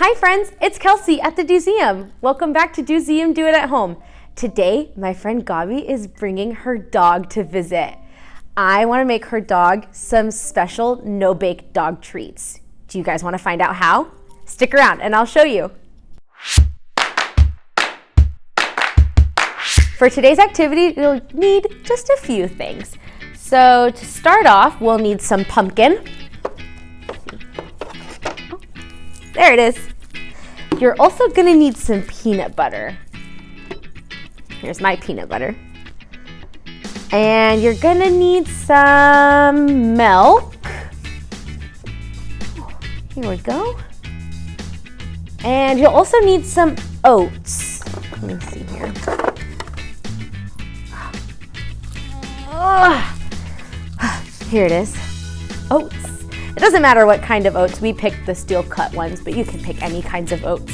Hi friends, it's Kelsey at the DoSeum. Welcome back to DoSeum Do It at Home. Today, my friend Gabi is bringing her dog to visit. I want to make her dog some special no-bake dog treats. Do you guys want to find out how? Stick around and I'll show you. For today's activity, you'll need just a few things. So to start off, we'll need some pumpkin. There it is. You're also gonna need some peanut butter. Here's my peanut butter. And you're gonna need some milk. Here we go. And you'll also need some oats. Let me see here. Here it is. Oats. It doesn't matter what kind of oats. We picked the steel cut ones, but you can pick any kinds of oats.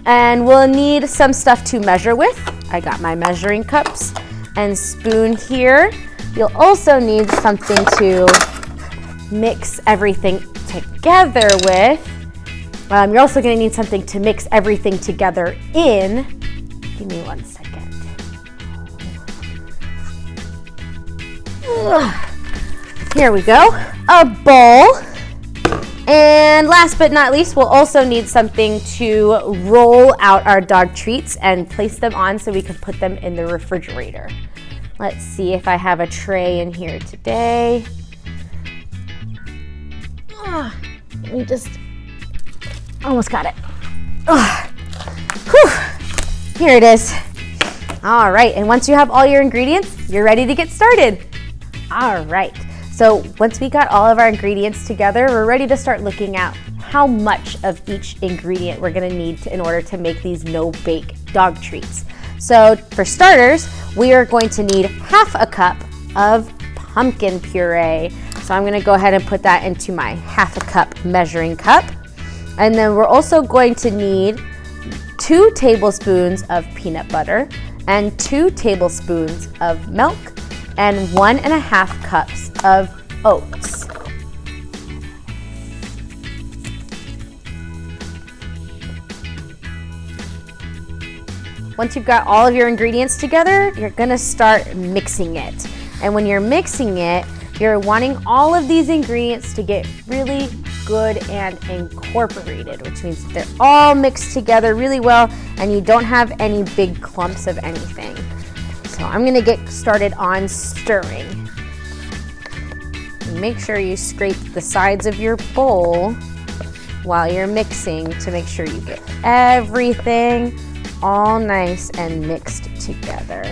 And we'll need some stuff to measure with. I got my measuring cups and spoon here. You'll also need something to mix everything together with. You're also going to need something to mix everything together in. Give me 1 second. Here we go. A bowl. And last but not least, we'll also need something to roll out our dog treats and place them on so we can put them in the refrigerator. Let's see if I have a tray in here today. Let me just, almost got it. Here it is. All right, and once you have all your ingredients, you're ready to get started. All right. So once we got all of our ingredients together, we're ready to start looking at how much of each ingredient we're gonna need in order to make these no-bake dog treats. So for starters, we are going to need ½ a cup of pumpkin puree. So I'm gonna go ahead and put that into my ½ a cup measuring cup. And then we're also going to need 2 tablespoons of peanut butter and 2 tablespoons of milk and 1½ cups of oats. Once you've got all of your ingredients together, you're gonna start mixing it. And when you're mixing it, you're wanting all of these ingredients to get really good and incorporated, which means they're all mixed together really well and you don't have any big clumps of anything. So I'm gonna get started on stirring. Make sure you scrape the sides of your bowl while you're mixing to make sure you get everything all nice and mixed together.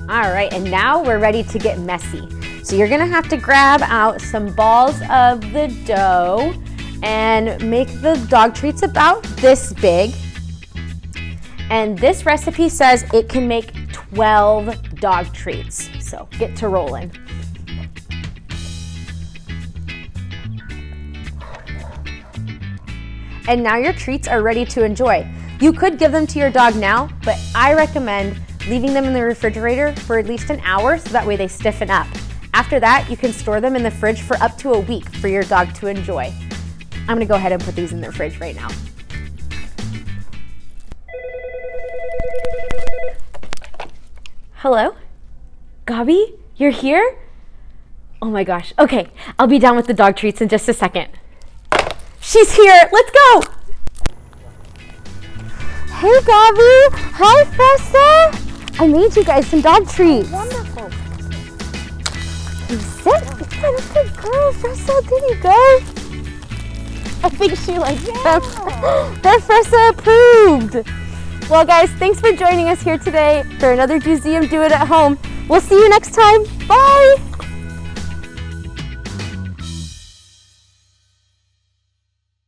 All right, and now we're ready to get messy. So you're gonna have to grab out some balls of the dough and make the dog treats about this big. And this recipe says it can make 12 dog treats. So get to rolling. And now your treats are ready to enjoy. You could give them to your dog now, but I recommend leaving them in the refrigerator for at least an hour so that way they stiffen up. After that, you can store them in the fridge for up to a week for your dog to enjoy. I'm gonna go ahead and put these in the fridge right now. Hello? Gabi? You're here? Oh my gosh. Okay, I'll be down with the dog treats in just a second. She's here. Let's go. Hey, Gabi. Hi, Fressa. I made you guys some dog treats. Wonderful. You sit? That's a good girl, Fressa. There you go. I think she likes them. They're Fressa approved. Well, guys, thanks for joining us here today for another DoSeum Do It at Home. We'll see you next time. Bye.